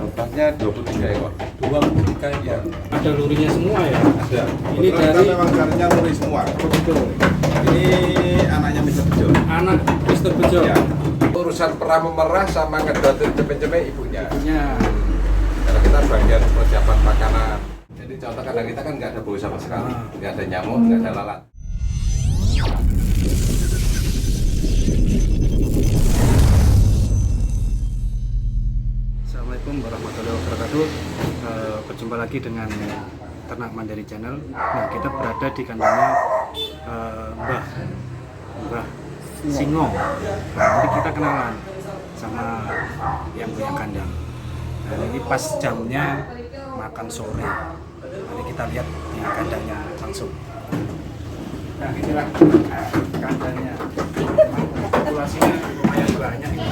Totalnya 23 ekor. 23 ekor. Ya. Ada lurinya semua ya? Ada. Ini Kebetulan dari- kita memang carinya luri semua. Betul. Ini anaknya Mr. Bejo. Anak Mr. Bejo. Ya. Urusan perah memerah sama ngedotin cepet-cepet ibunya. Punya. Karena kita bagian persiapan makanan. Jadi contoh kadang kita kan nggak ada bau sama sekali, nggak ada nyamuk, nggak ada lalat. Assalamualaikum warahmatullahi wabarakatuh. Berjumpa lagi dengan Ternak Mandiri Channel. Nah, kita berada di kandangnya Mbah Singo. Nah, jadi kita kenalan sama yang punya kandang. Nah, ini pas jamnya makan sore. Jadi kita lihat di kandangnya langsung. Nah, inilah kandangnya. Populasinya lumayan banyak ini.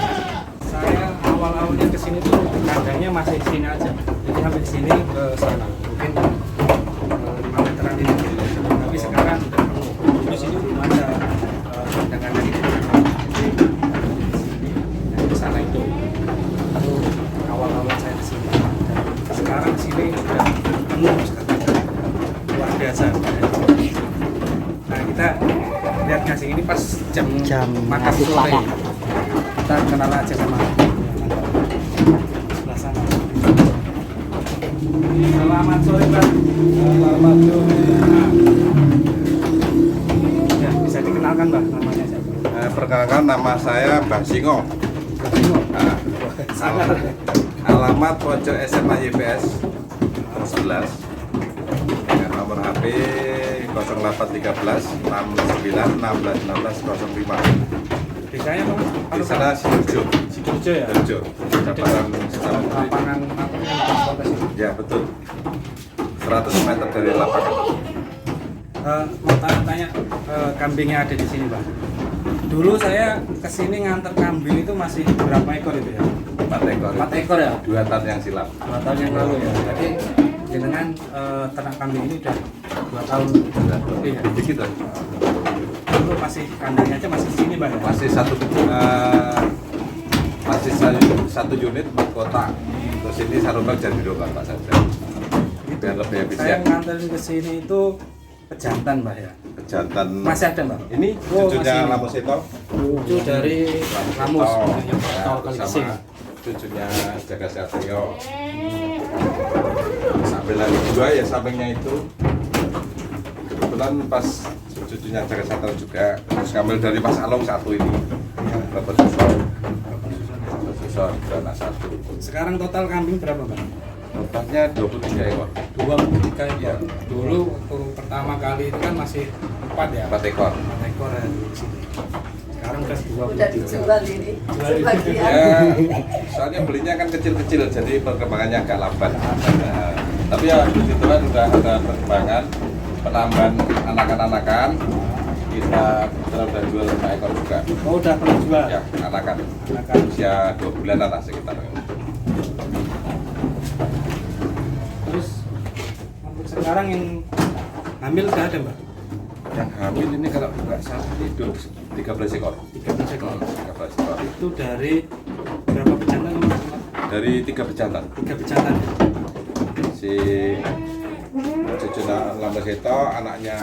Saya awal-awalnya kesini tuh kandangnya masih sini aja, jadi sampai sini ke sana mungkin 5 meteran ini. Tapi sekarang udah penuh. Di sini belum ada kandang-kandang ini. Jadi sini dan ke sana itu awal-awal saya kesini. Dan sekarang sini udah penuh sekarang, luar biasa. Nah, kita lihat ngasih ini pas jam makan sore. Kita kenal aja sama sebelah sana. Selamat sore, Pak. Selamat sore. Ya, bisa dikenalkan, Mbak, namanya siapa? Perkenalkan, nama saya Mbah Singo. Bingung. Nah, Sangat. alamat pojok SMA YPS 11 dengan nomor HP 0813 69 16 16 05. Desanya apa? Di sana Sidoarjo. Sidoarjo ya? Sidoarjo. Jabatan Sesama Lapangan apa yang transportasi? Ya betul. 100 meter dari lapangan. Mau tanya-tanya kambingnya ada di sini, Pak. Dulu saya kesini nganter kambing itu masih berapa ekor itu ya? 4 ekor. 4 ekor ya? 2 tahun yang silam. 2 tahun yang lalu ya. Jadi dengan ternak kambing ini udah 2 tahun lebih ya. Dikit lah. Itu masih kandangnya aja masih di sini, Bang. Ya? Masih satu unit 4 kotak. Terus ini sarubak jadi 2 kotak saja. Biar lebih Saya efisien. nganterin ke sini itu pejantan, Mbak ya. Pejantan. Masih ada, Mbak? Ini Oh, cucunya masih. Lamus Seto. Cucu dari Lamus, yang Ya, tol kali kesing. sama cucunya Jaga Satrio. Sambil lagi 2 ya sampingnya itu. Kebetulan pas cucunya Jaga Satrio juga. Terus ngambil dari Mas Along 1 ini. Bapak Susor, anak 1. Sekarang total kambing berapa, Mbak? Totalnya 23 ekor. 23 ekor. Ya. Dulu waktu pertama kali itu kan masih 4 ya? 4 ekor. 4 ekor ya di sini. Sekarang udah 23. Udah dijual ini sebagian. Ya, soalnya belinya kan kecil-kecil, jadi perkembangannya agak lambat. Nah, tapi ya puji Tuhan sudah ada perkembangan, penambahan anakan-anakan. Kita udah jual 5 ekor juga. Oh, udah pernah jual? Ya, anakan. Anakan. Usia 2 bulan lah sekitar. Terus untuk sekarang yang hamil udah ada, Mbak? Yang hamil ini kalau nggak salah ini 13 ekor. 13 ekor. 13 ekor. Itu dari berapa pejantan, Mbak? Dari 3 pejantan. 3 pejantan. Si cucunya Lamus Seto, anaknya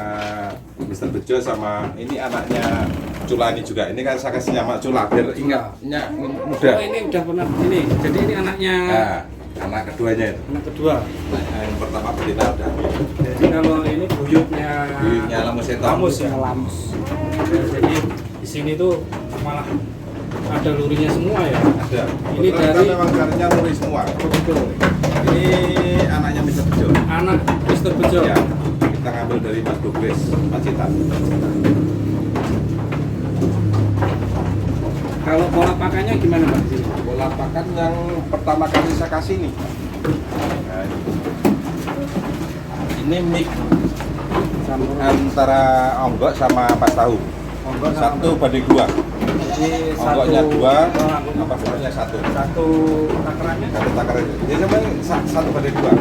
Mr. Bejo, sama ini anaknya Cula ini juga. Ini kan saya kasih nama Cula biar ingatnya muda. Oh, ini udah pernah ini. Jadi ini anaknya Nah, anak keduanya itu. anak kedua. Nah, yang pertama berita udah. Jadi kalau ini buyutnya Buyutnya Lamus Seto. Lamus ya, Lamus. Jadi di sini tuh malah ada lurinya semua ya. Ada. Ini Kebetulan dari- kita memang carinya luri semua. Betul. Ini anaknya Mr. Bejo. Anak Mr. Bejo. Ya, kita ngambil dari Mas Dugres, Pacitan. Kalau pola pakannya gimana, Pak, di sini? Bola pakan yang pertama kali saya kasih ini. Nah, ini mix antara onggok sama pas tahu. Onggok sama- 1:2. Jadi Onggoknya 2, oh, apa tahunya 1. satu takarannya. Satu takar itu. Jadi sebenarnya 1:2.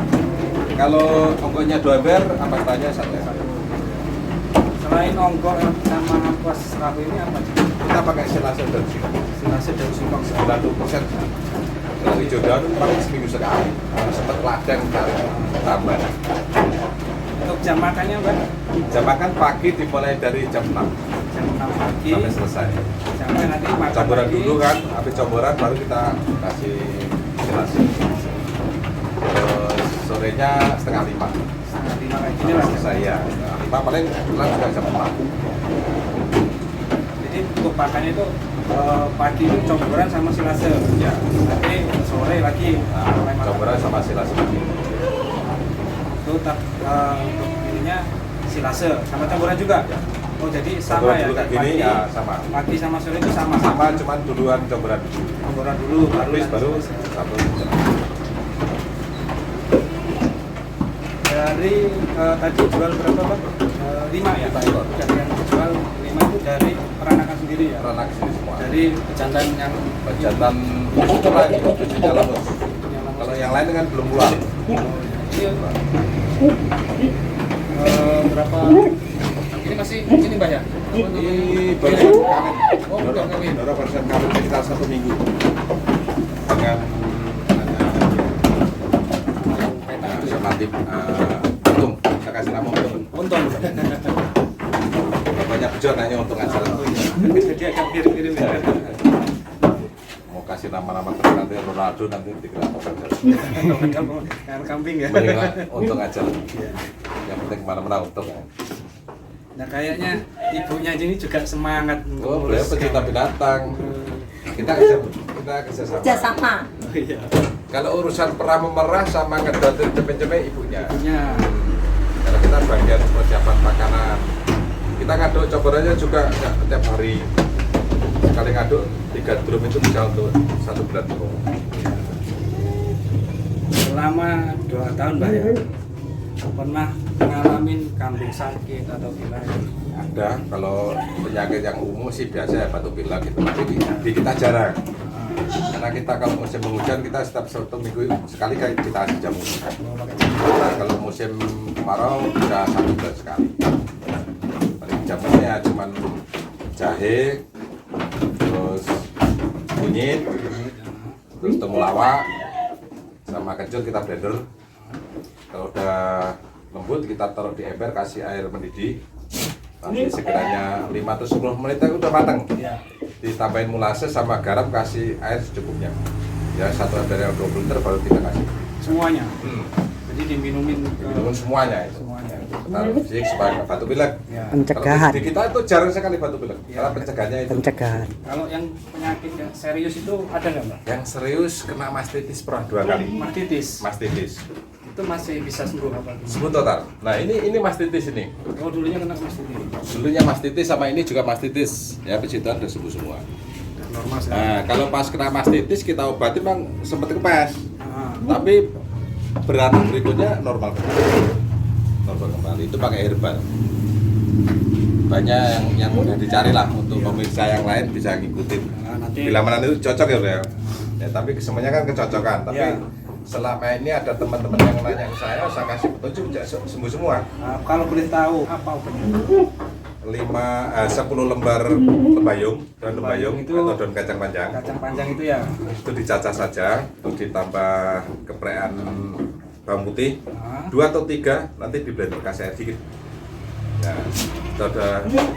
Kalau onggoknya 2 ber, apa tahunya 1. Selain onggok sama pas tahu ini apa? Kita pakai silase dan singkong. Silase dan singkong. 90%. Kalau hijau daun paling seminggu sekali. Sempat ladang kali tambah. Untuk jam makannya Pak? Jam makan pagi dimulai dari jam 6 Jam 6 pagi sampai selesai. sampai nanti makan Campuran lagi. dulu kan, habis campuran baru kita kasih silase. Terus sorenya setengah 5. Setengah 5 kayak gini lah. Selesai ya. Setengah 5 paling pulang juga jam 4. Jadi untuk pakannya itu pagi itu campuran sama silase. Ya. Nanti sore lagi mulai makan. Campuran sama silase lagi. Itu untuk ininya silase sama campuran juga. Ya. Oh jadi sama ya, Dulu kayak pagi, gini ya sama. pagi sama sore itu sama. Sama cuman duluan campuran dulu. Campuran dulu Habis baru silase. satu. Dari tadi jual berapa Pak? 5 ya? 5 ekor. Dan yang jual 5 itu dari peranakan sendiri ya? Beranak sini semua. Dari pejantan yang Pejantan itu lagi, cucunya lemus. Kalau yang lain kan belum pulang. Iya, berapa? Ini masih ini Mbak ya? Ini baru kawin. Oh, belum kawin. Baru barusan kawin sekitar 1 minggu. Dengan sama tip untung. Saya kasih nama untung. Untung. Banyak bejon hanya untung aja. Jadi agak mirip-mirip ya. Mau kasih nama-nama keren nanti Ronaldo nanti dikira apa saja. Kayak kambing ya. Mendinglah untung aja. Yang penting kemana-mana untung. Nah kayaknya ibunya ini juga semangat Oh, beliau mengurus pecinta kambing. binatang. Kita kerjasama. Kerjasama. Oh iya. Kalau urusan perah memerah sama ngedotin cepet-cepet ibunya. Ibunya. Karena kita bagian persiapan makanan. Kita ngaduk cobarannya juga nggak tiap hari. Sekali ngaduk 3 drum itu bisa untuk 1 bulan penuh. Selama 2 tahun Mbak ya, pernah ngalamin kambing sakit atau gimana? Ada, kalau penyakit yang umum sih biasa ya batuk pilek gitu. Tapi di kita jarang. Karena kita kalau musim penghujan kita setiap 1 minggu sekali kayak kita kasih jamu. Nah, kalau musim kemarau bisa 1 bulan sekali. Paling jamunya cuman jahe, terus kunyit, terus temulawak, sama kencur kita blender. Kalau udah lembut kita taruh di ember, kasih air mendidih. Nanti sekiranya 5 atau 10 menit itu udah matang. Iya. Ditambahin mulase sama garam, kasih air secukupnya. Ya 1 ember yang 20 liter baru kita kasih. Semuanya. Jadi diminumin ke Minum semuanya itu. semuanya. Taruh fisik supaya nggak batuk pilek. Ya. Pencegahan. Kalau di kita itu jarang sekali batuk pilek. Ya. Karena pencegahannya itu. Pencegahan. Kalau yang penyakit yang serius itu ada nggak Mbak? Yang serius kena mastitis pernah 2 kali. Mastitis. Mastitis. Itu masih bisa sembuh apa? Sembuh total. Nah ini mastitis ini. Oh dulunya kena mastitis. Dulunya mastitis sama ini juga mastitis. Ya puji Tuhan udah sembuh semua. Dan normal sekali. Nah kalau pas kena mastitis kita obati memang sempat kempes. Ah, Tapi beranak berikutnya normal kembali. Normal kembali. Itu pakai herbal. Banyak yang mudah dicari lah untuk pemirsa yang lain bisa ngikutin. nah, nanti Bila mana itu cocok ya, Bro. Ya tapi semuanya kan kecocokan. Tapi Ya. selama ini ada teman-teman yang nanya ke saya kasih petunjuk sembuh semua. kalau boleh tahu apa obatnya? 10 lembar lembayung, daun lembayung Itu- atau daun kacang panjang. Kacang panjang itu ya. Itu dicacah saja, terus ditambah keprean bawang putih, Ah, 2 atau 3 nanti di blender kasih air dikit. Nah, itu ada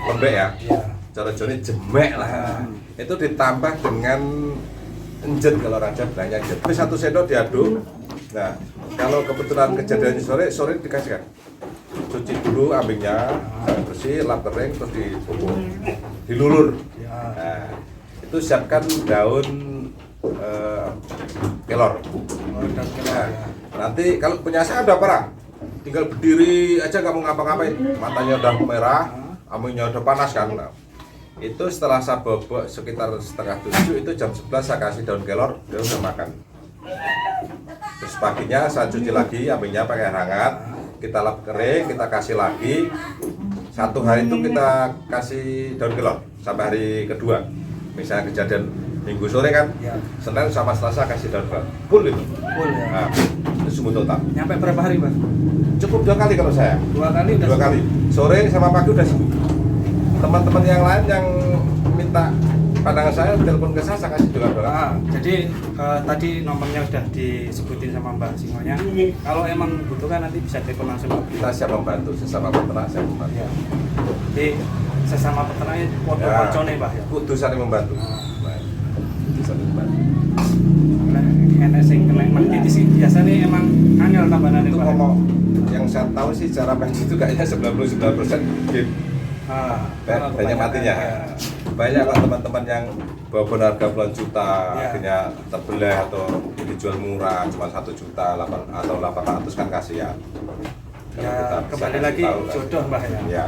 lembek ya. iya. Cara Joni jemek lah. Itu ditambah dengan enjen kalau raja bilangnya enjen. Tapi 1 sendok diaduk. Nah, kalau kebetulan kejadiannya sore dikasihkan. Cuci dulu ambingnya, sampai bersih, lap kering, terus dipupuk, dilulur. Ya. Nah, itu siapkan daun kelor. Oh, dan kelor, Nah, ya. nanti kalau punya saya udah parah, tinggal berdiri aja nggak mau ngapa-ngapain, matanya udah merah, ambingnya udah panas kan. Nah, itu setelah saya bobok sekitar setengah 7 itu jam 11 saya kasih daun kelor, dia udah makan. Terus paginya saya cuci lagi ambingnya pakai air hangat, kita lap kering, kita kasih lagi. 1 hari itu kita kasih daun kelor sampai hari kedua. Misalnya kejadian Minggu sore kan, Ya. Senin sama Selasa kasih daun kelor, full itu. Full ya. Nah, itu sembuh total. Nyampe berapa hari Mbak? Cukup 2 kali kalau saya. 2 kali udah 2 kali. Sore sama pagi udah sembuh. Teman-teman yang lain yang minta pandangan saya telepon ke saya kasih juga berapa. Jadi tadi nomornya udah disebutin sama Mbak Singonya. Kalau emang butuhkan nanti bisa telepon langsung. Kita siap membantu sesama peternak, siap membantu. Ya. Jadi sesama peternaknya podo-pocone Mbak ya. Kudu saling membantu. Kudu saling membantu. Enak sing kena menjadi sih biasanya emang angel tambahannya Itu Mbak. kalau yang saya tahu sih cara main itu kayaknya 99% game. Banyak matinya. Banyak kan teman-teman yang walaupun harga puluhan juta akhirnya terbelah atau dijual murah cuma 1 juta atau 800 kan kasihan. Ya kembali lagi jodoh Mbak ya. Ya.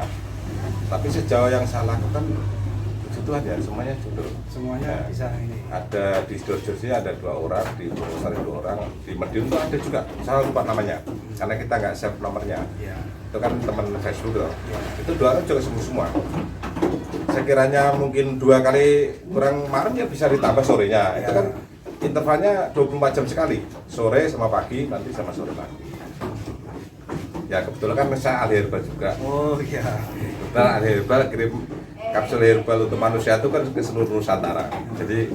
Tapi sejauh yang saya lakukan puji Tuhan ya semuanya jodoh. Semuanya bisa ini. Ada di Sidoarjo ada 2 orang, di Purwosari 2 orang, di Madiun tuh ada juga. Saya lupa namanya karena kita nggak save nomornya. Ya. Itu kan teman Facebook tuh. Itu 2 orang juga semua. Sekiranya mungkin 2 kali kurang malam ya bisa ditambah sorenya. Itu kan intervalnya 24 jam sekali, sore sama pagi, nanti sama sore lagi. Ya kebetulan kan saya ahli herbal juga. Oh iya. Kebetulan ahli herbal kirim kapsul herbal untuk manusia itu kan ke seluruh Nusantara. Jadi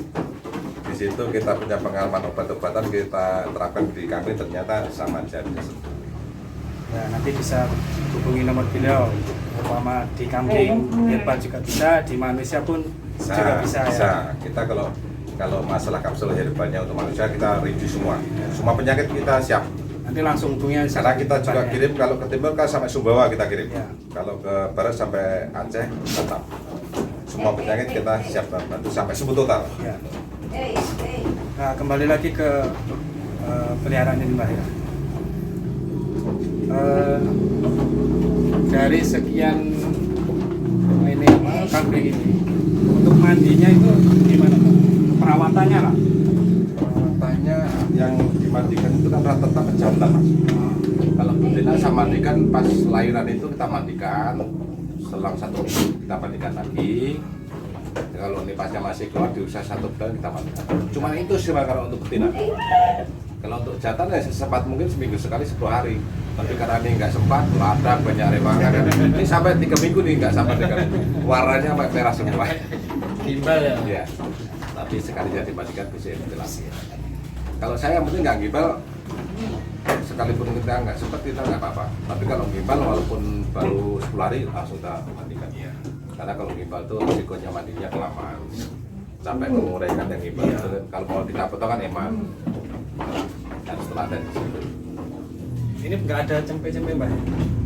di situ kita punya pengalaman obat-obatan kita terapkan di kami ternyata sama aja. Ya, nanti bisa hubungi nomor beliau. Umpama di kambing herbal juga bisa, di manusia pun juga bisa. Bisa. Ya. Kita kalau masalah kapsul herbalnya untuk manusia kita review semua. Semua penyakit kita siap. Nanti langsung hubungi aja. Karena kita juga kirim kalau ke timur kan sampai Sumbawa kita kirim. Ya. Kalau ke barat sampai Aceh tetap. Semua penyakit kita siap bantu sampai sembuh total. Ya. Nah, kembali lagi ke peliharaan ini Mbak ya. Dari sekian ini kambing ini, untuk mandinya itu gimana Pak? Perawatannya lah. Perawatannya yang dimandikan itu kan rata-rata pejantan Mas. Kalau betina saya mandikan pas lahiran itu kita mandikan, selang 1 minggu kita mandikan lagi. Kalau nipasnya masih keluar di usia 1 bulan kita mandikan. Cuma itu sih kalau untuk betina. Kalau untuk jantan ya sempat mungkin seminggu sekali 10 hari. Tapi karena ini nggak sempat, ladang banyak rewangan. Ini sampai 3 minggu nih nggak sampai 3 minggu. Warnanya sampai merah semua. Gimbal ya. Ya. Tapi sekali jadi dimandikan bisa ventilasi. Kalau saya yang penting nggak gimbal, sekalipun kita nggak sempat kita nggak apa-apa. Tapi kalau gimbal walaupun baru 10 hari langsung kita mandikan. Karena kalau gimbal tuh risikonya mandinya kelamaan. Sampai menguraikan yang gimbal. Kalau mau kita potong kan eman. Dan setelah ada di situ. Ini nggak ada cempe-cempe Mbak?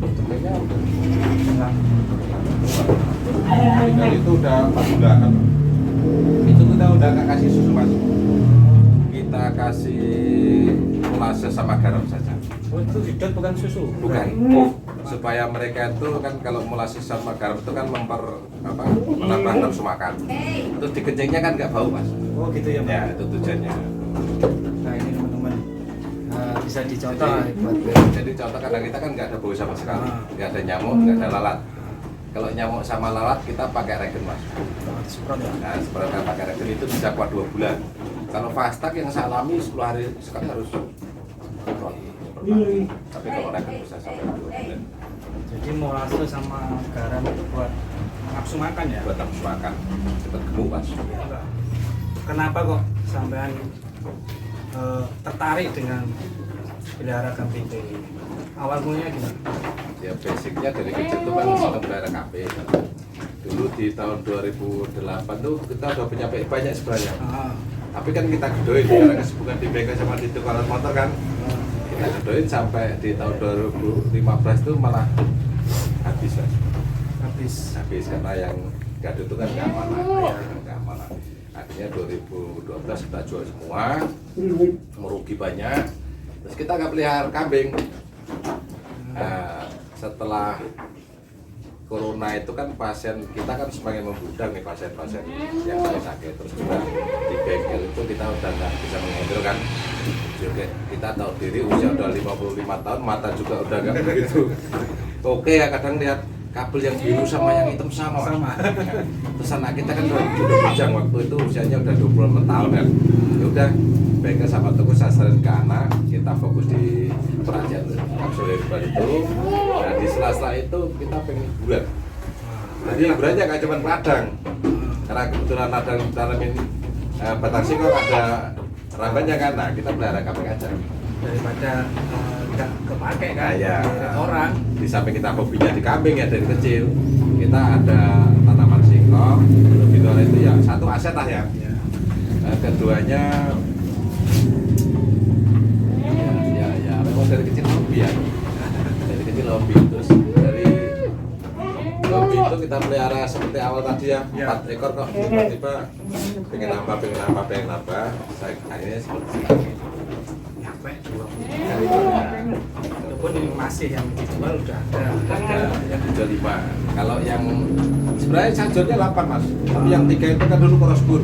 Cempenya enggak. Itu udah 4 bulanan. Itu kita udah nggak kasih susu Mas. Kita kasih molase sama garam saja. Oh itu hidrat bukan susu? Bukan. Supaya mereka itu kan kalau molase sama garam itu kan menambah nafsu makan. Terus dikencingnya kan nggak bau Mas. Oh gitu ya Mbak? Ya itu tujuannya. Nah ini teman-teman bisa dicontoh. Jadi contoh kadang kita kan nggak ada bau sama sekali, nggak ada nyamuk, nggak ada lalat. Kalau nyamuk sama lalat kita pakai regen Mas. Semprot ya? Nah semprot pakai regen itu bisa kuat 2 bulan. Kalau fastak yang saya alami 10 hari sekali harus semprot. Tapi kalau regen bisa sampai 2 bulan. Jadi molase sama garam itu buat nafsu makan ya? Buat nafsu makan, cepat gemuk Mas. Kenapa kok sampean tertarik dengan pelihara kambing ini? Awal mulanya gimana? Ya basicnya dari kecil tuh kan senang pelihara kambing. Dulu di tahun 2008 tuh kita udah punya banyak sebenarnya. Tapi kan kita gedoin karena kesibukan di bengkel sama di tukaran motor kan. Kita gedoin sampai di tahun 2015 tuh malah habis Mas. Habis karena yang gado itu kan nggak amanah, nggak amanah. Akhirnya 2012 kita jual semua, merugi banyak. Terus kita nggak pelihara kambing. Nah, setelah corona itu kan pasien kita kan semakin membludak nih pasien-pasien yang sakit. Terus juga di bengkel itu kita udah nggak bisa menghandle kan. Juga kita tahu diri usia udah 55 tahun, mata juga udah nggak begitu. Oke ya kadang lihat kabel yang biru sama yang hitam sama. Terus anak kita kan udah bujang waktu itu usianya udah 24 tahun kan. Ya udah bengkel sama toko sasaran ke anak, kita fokus di perajian kapsul herbal itu. Nah di sela-sela itu kita pengen hiburan. Jadi hiburannya nggak cuma ladang, karena karena kebetulan ada tanamin batang singkong ada rambannya kan, nah kita pelihara kambing aja. Daripada nggak kepake kan, Nah, ya. orang. Di samping kita hobinya di kambing ya dari kecil, kita ada tanaman singkong, gitu itu ya satu aset lah ya. Ya. Keduanya ya memang dari kecil hobi ya, dari kecil hobi, terus dari hobi itu kita pelihara seperti awal tadi ya, 4 ekor kok tiba-tiba pengen nambah, saya akhirnya seperti ini. Sampai 20 kali ya. Walaupun ini masih yang dijual udah ada. Yang dijual 5. Kalau yang sebenarnya saya jualnya 8 mas, tapi yang 3 itu kan dulu crossbur.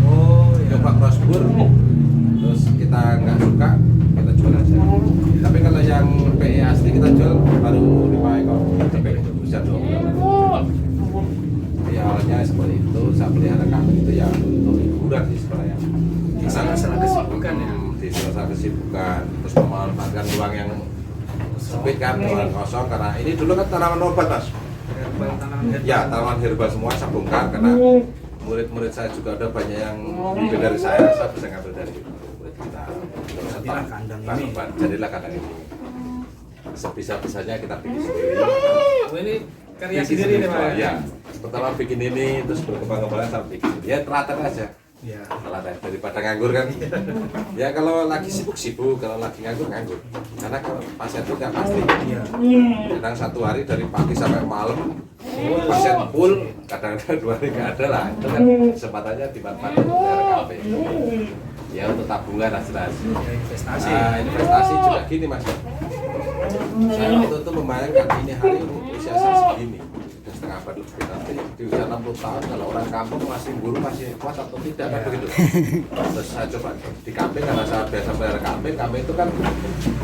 Oh ya. Coba crossbur, terus kita nggak suka, kita jual aja. Tapi kalau yang PE asli kita jual baru 5 ekor, sampai bisa 2 bulan. Jadi awalnya seperti itu, saya pelihara kambing itu ya untuk hiburan sih sebenarnya. Di salah kesibukan ya. Di salah kesibukan, terus memanfaatkan ruang yang sempit kan, ruang kosong, karena ini dulu kan tanaman obat mas. Herbal, tanaman herbal. Ya, tanaman herbal semua saya bongkar karena murid-murid saya juga ada banyak yang lebih dari saya bisa ngambil dari murid kita. Jadilah kandang ini. Jadilah kandang ini. Sebisa-bisanya kita bikin sendiri. Oh ini karya Bikin sendiri nih Pak? Ya. Pertama bikin ini, terus berkembang-kembangan sampai bikin sendiri. Ya telaten aja. Ya. Telaten daripada nganggur kan. Ya kalau lagi sibuk, kalau lagi nganggur. Karena kalau pasien itu nggak pasti. Iya. Kadang 1 hari dari pagi sampai malam pasien full, kadang-kadang 2 hari nggak ada lah. Itu kan kesempatannya dimanfaatkan untuk daerah kafe. Ya untuk tabungan jelas. Ya, investasi. Nah, investasi juga gini mas. Saya waktu itu membayangkan ini hari usia saya segini, udah setengah abad lebih, nanti di usia 60 tahun kalau orang kampung masih buru masih kuat atau tidak kan begitu. Terus saya coba di kambing, karena saya biasa pelihara kambing itu kan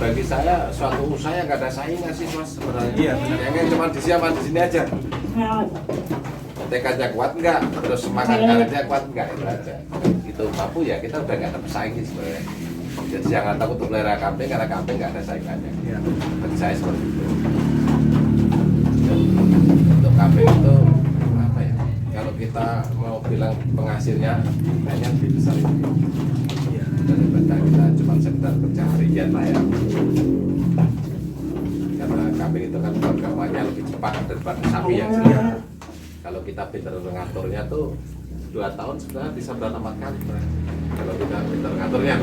bagi saya suatu usaha yang nggak ada saingan sih mas sebenarnya. Iya, benar. Pengen cuma di sini aja. Tekadnya kuat enggak, terus semangat karirnya kuat enggak, itu aja. Itu mampu ya kita udah nggak ada pesaing sebenarnya. Jadi jangan takut untuk pelihara kambing karena kambing nggak ada saingannya. Ya. Bagi saya seperti itu. Untuk kambing itu apa ya? Kalau kita mau bilang penghasilnya kayaknya lebih besar itu. Ya. Daripada kita cuma sekedar kerja harian lah ya. Karena kambing itu kan perkembangannya lebih cepat daripada sapi yang sebenarnya. Kalau kita pintar mengaturnya tuh 2 tahun sebenarnya bisa beranak kali. Kalau kita pintar mengaturnya,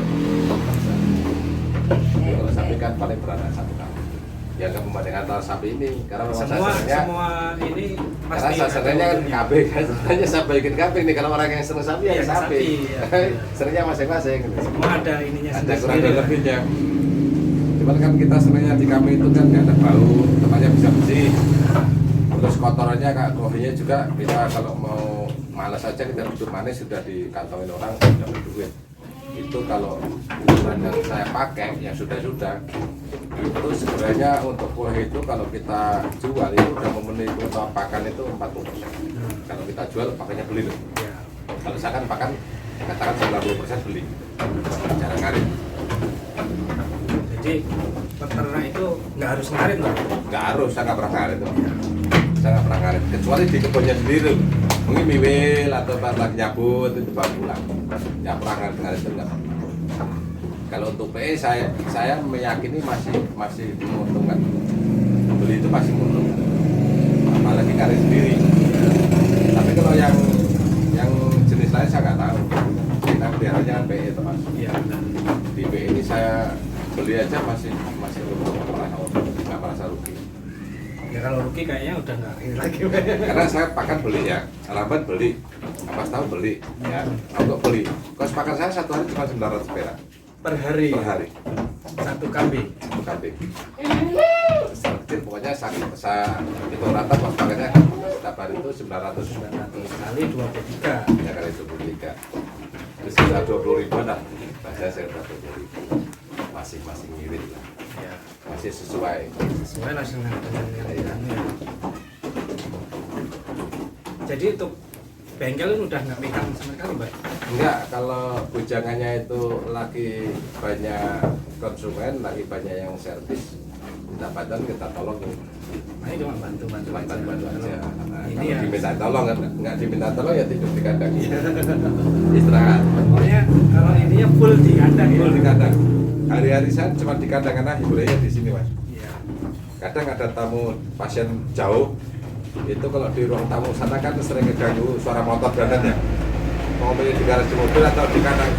kalau sapi kan paling beranak 1 tahun. Ya kemudian antara sapi ini, karena memang semua ini karena sasarannya kan kambing kan, sebenarnya saya bikin kambing nih. Kalau orang yang seneng sapi ya Iya, sapi, ya. seringnya masing-masing. Semua ada ininya Ada kurang sendiri. dan lebihnya. Cuman kan kita sebenarnya di kambing itu kan nggak ada bau, tempatnya bisa bersih. Terus kotorannya kak kopinya juga kita kalau mau malas aja kita duduk manis sudah dikantongin orang sudah berduit. Itu kalau ukuran yang saya pakai yang sudah itu sebenarnya untuk kue itu kalau kita jual itu udah memenuhi kebutuhan pakan itu 40%. Kalau kita jual pakainya beli loh. Ya. Kalau saya kan pakan katakan 90% beli. Jarang ngarit. Jadi peternak itu nggak harus ngarit loh. Nggak harus, saya nggak pernah ngarit tuh. Saya nggak pernah ngarit, kecuali di kebunnya sendiri. Mungkin miwil atau pas lagi nyabut itu baru pulang. Nggak pernah ngarit itu nggak. Kalau untuk PE saya meyakini masih menguntungkan. Beli itu pasti menguntungkan. Apalagi ngarit sendiri. Tapi kalau yang jenis lain saya nggak tahu. Kita peliharanya kan PE itu mas. Iya. Di PE ini saya beli aja masih untung, nggak merasa rugi. Ya kalau rugi kayaknya udah nggak ini lagi. Karena saya pakan beli ya, lambat beli, pas tahu beli, ya untuk beli. Kos pakan saya 1 hari cuma 900 perak Per hari. per hari, Satu kambing. 1 kambing. Secara kecil pokoknya saya itu rata kos pakannya setiap hari itu 900 kali 23. ya kali 23. Terus sekitar 20.000 dah. Saya udah 20.000. Masih ngirit lah. Ya. Masih sesuai. Sesuai lah dengan yang ya. Jadi untuk bengkel ini udah nggak pegang sama sekali, Mbak? Enggak, kalau bujangannya itu lagi banyak konsumen, lagi banyak yang servis, minta bantuan kita tolong. Ini cuma bantu-bantu Cuma aja. bantu aja. Nah, Ini kalau ya. diminta tolong, nggak diminta tolong ya tidur di kandang. Istirahat. Pokoknya kalau ininya full di kandang ya. Full di kandang. Hari-hari saya cuma di kandang karena hiburannya di sini mas. Iya. Kadang ada tamu pasien jauh, itu kalau di ruang tamu sana kan sering ngeganggu suara motor dan ya. Mau beli di garasi mobil atau di kandang,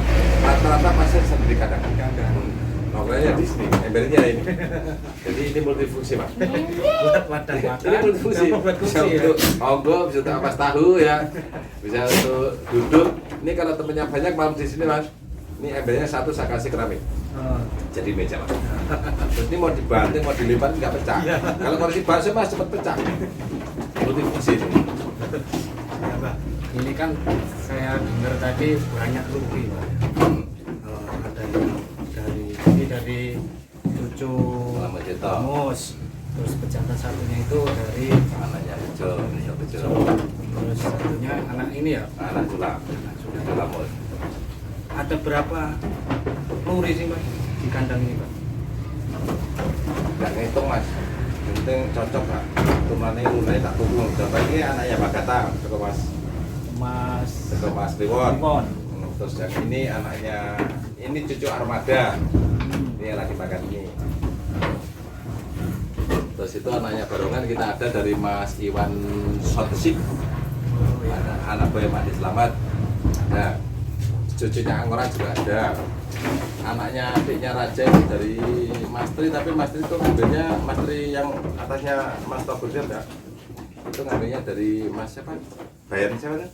rata-rata pasien sering di kandang. Kandang. Ngobrolnya di sini, embernya ini. Jadi ini multifungsi mas. Buat wadah makan. Ini multifungsi. sama buat Bisa kursi ya. untuk onggo, bisa untuk ampas tahu ya. Bisa untuk duduk. Ini kalau temennya banyak malam di sini mas. Ini embernya satu saya kasih keramik. Oh. Jadi meja mas. Terus ini mau dibanting, mau dilipat nggak pecah. Iya. Kalau kursi bakso mas cepat pecah. Multifungsi ini. Ya, Pak. Ini kan saya dengar tadi banyak rugi, Pak. Ada yang dari cucu Selamat Cito. Mus, terus pejantan satunya itu dari Anaknya Bejo, Bejo, Bejo. terus satunya anak ini ya. Anak Sulam, Anak sudah. Sulam. Ada berapa luri sih, Pak, di kandang ini, Pak? Nggak ngitung mas. Yang penting cocok pak. Tumane lunai tak tunggu. Coba ini anaknya Pak Gata, ke mas, Mas ke Mas Liwon. Liwon. Terus yang ini anaknya, ini cucu Armada. Ini yang lagi makan ini. Terus itu anaknya barongan kita ada dari Mas Iwan Sotesik. Oh, ya. Ada anak boy Mati Selamat. Ada. Cucunya Angora juga ada. Anaknya adiknya Raja itu dari Mas Tri, tapi Mas Tri itu ngambilnya Mas Tri yang atasnya Mas Togosir enggak? Itu ngambilnya dari Mas siapa? Bayan siapa tuh?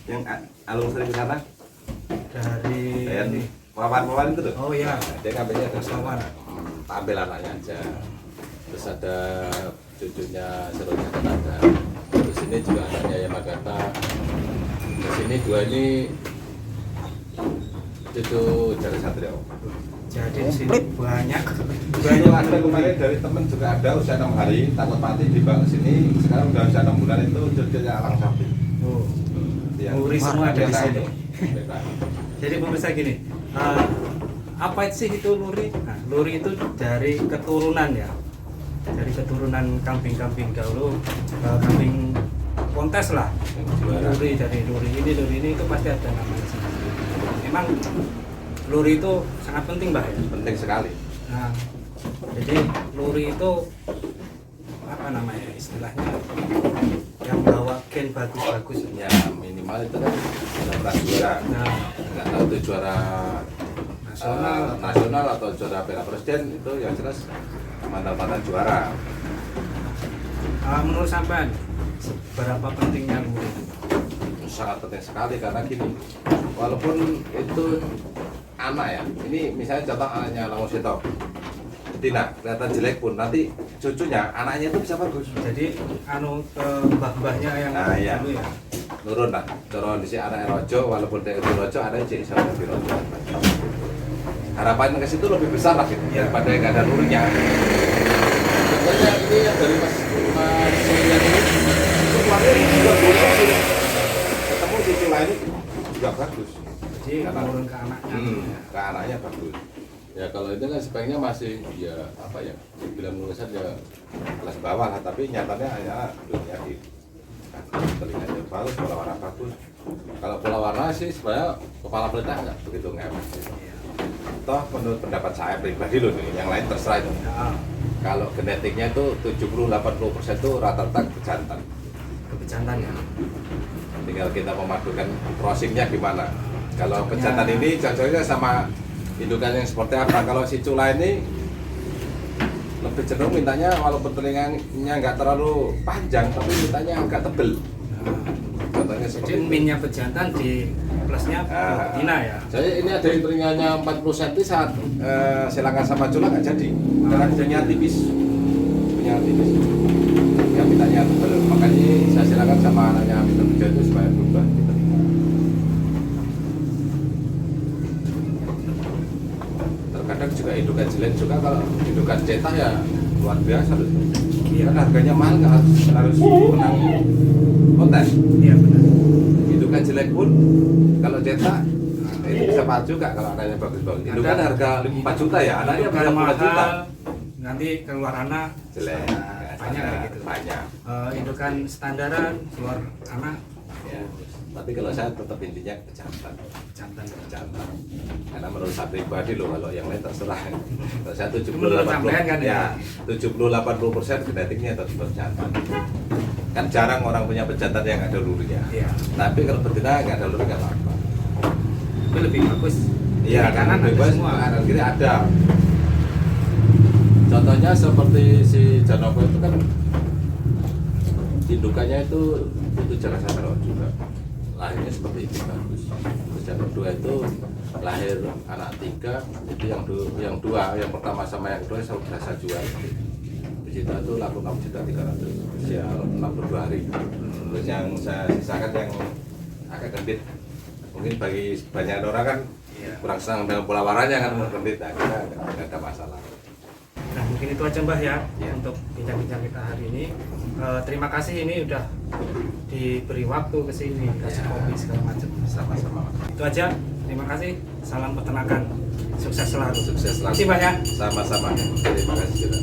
Yang alung sering ke sana? Dari Bayan Wawan itu tuh. Oh iya. Nah, dia ngambilnya dari Mas Wawan. Tampil anaknya aja. Terus ada cucunya serunya kan ada. Terus ini juga anaknya Yamagata. Terus ini dua ini cucu Jari Satrio. Jadi di sini banyak Itu ada kemarin dari temen juga ada usia 6 hari takut mati dibawa ke sini. Sekarang udah usia 6 bulan itu cucunya Alang Sapi. Oh. Yang Muri semua ada di beta sini. itu. Beta. Jadi pemirsa gini, apa sih itu luri? Nah, luri itu dari keturunan ya, dari keturunan kambing-kambing dahulu, kambing kontes lah. Yang juara. Luri dari luri ini itu pasti ada namanya sendiri. Memang luri itu sangat penting, Mbak ya. Penting sekali. Nah, jadi luri itu apa namanya istilahnya, yang bawa gen bagus-bagus. Ya minimal itu kan sudah pernah juara. Nah, Nggak tahu itu juara nasional atau juara Piala Presiden, itu yang jelas mantan-mantan juara. menurut sampean seberapa pentingnya luri? Sangat penting sekali karena gini, walaupun itu anak ya, ini misalnya contoh anaknya Lango Seto, Tina, kelihatan jelek pun nanti cucunya, anaknya itu bisa bagus. Jadi ke mbah-mbahnya yang Nah, iya. dulu ya. Nurun lah, cara di sini anak Rojo, walaupun dia itu Rojo, ada yang jadi sama di Rojo. Harapan ke situ lebih besar lah gitu, Iya. daripada yang nggak ada nurunnya. Contohnya ini yang dari Mas Surya ini, itu kemarin juga bagus. Ketemu cucu lain juga bagus. Jadi menurun ke anaknya. Ke anaknya bagus. Ya kalau itu kan sebaiknya masih ya apa ya, bilang lulusan ya kelas bawah lah, tapi nyatanya hanya dunia di telinganya bagus, pola warna bagus. Kalau pola warna sih sebenarnya kepala pelita nggak begitu ngepes. Toh menurut pendapat saya pribadi loh nih, yang lain terserah itu. Ya, Kalau genetiknya itu 70-80% itu rata-rata kejantan. kebejantan ya. Tinggal kita memadukan crossingnya gimana. Kalau Cocoknya- pejantan ini cocoknya sama indukan yang seperti apa. Kalau si cula ini lebih cenderung mintanya walaupun telinganya nggak terlalu panjang tapi mintanya agak tebel. Contohnya Jadi seperti itu. minnya pejantan di plusnya betina ya. Saya ini ada yang telinganya 40 cm saat silakan sama cula nggak jadi. Karena punya tipis. Punya tipis. Yang mintanya tebel. Makanya saya silakan sama anaknya Mr. Bejo itu supaya berubah di telinga. Terkadang juga indukan jelek juga, kalau indukan cetak ya luar biasa loh. Iya. Kan harganya mahal, nggak harus menang konten. Iya benar. Indukan jelek pun kalau cetak ini bisa 4 juga kalau anaknya bagus-bagus. Indukan harga 4 juta ya, anaknya bisa 4 juta. nanti keluar anak jelek, banyak kayak gitu. banyak. Indukan standaran keluar anak Ya. Tapi kalau saya tetap intinya pejantan. jantan. Jantan. Karena menurut saya pribadi loh, kalau yang lain terserah. Kalau saya Menurut sampean kan ya? 70-80% genetiknya tetap jantan. Kan jarang orang punya pejantan yang ada lurunya. Iya. Tapi kalau betina nggak ada lurunya nggak apa-apa. Itu lebih bagus. Iya, Kiri kanan ada bebas, semua. kanan kiri ada. Contohnya seperti si Janoko itu kan indukannya itu Jalan Satrio juga. Lahirnya seperti itu bagus. Terus yang kedua itu lahir anak 3, itu yang dua, yang pertama sama yang kedua saya sudah saya jual. Di situ itu laku 6.300.000 usia 62 hari. Terus yang saya sisakan yang agak gendit. Mungkin bagi banyak orang kan kurang senang dengan pola warnanya kan gendit, nah kita nggak ada masalah. Nah mungkin itu aja Mbah ya, Ya. untuk bincang-bincang kita hari ini. Terima kasih ini udah diberi waktu ke sini, kasih kopi segala macam. Sama-sama. Itu aja. Terima kasih. Salam peternakan. Sukses selalu. Sukses Terima kasih Mbah ya. Sama-sama. Terima kasih juga.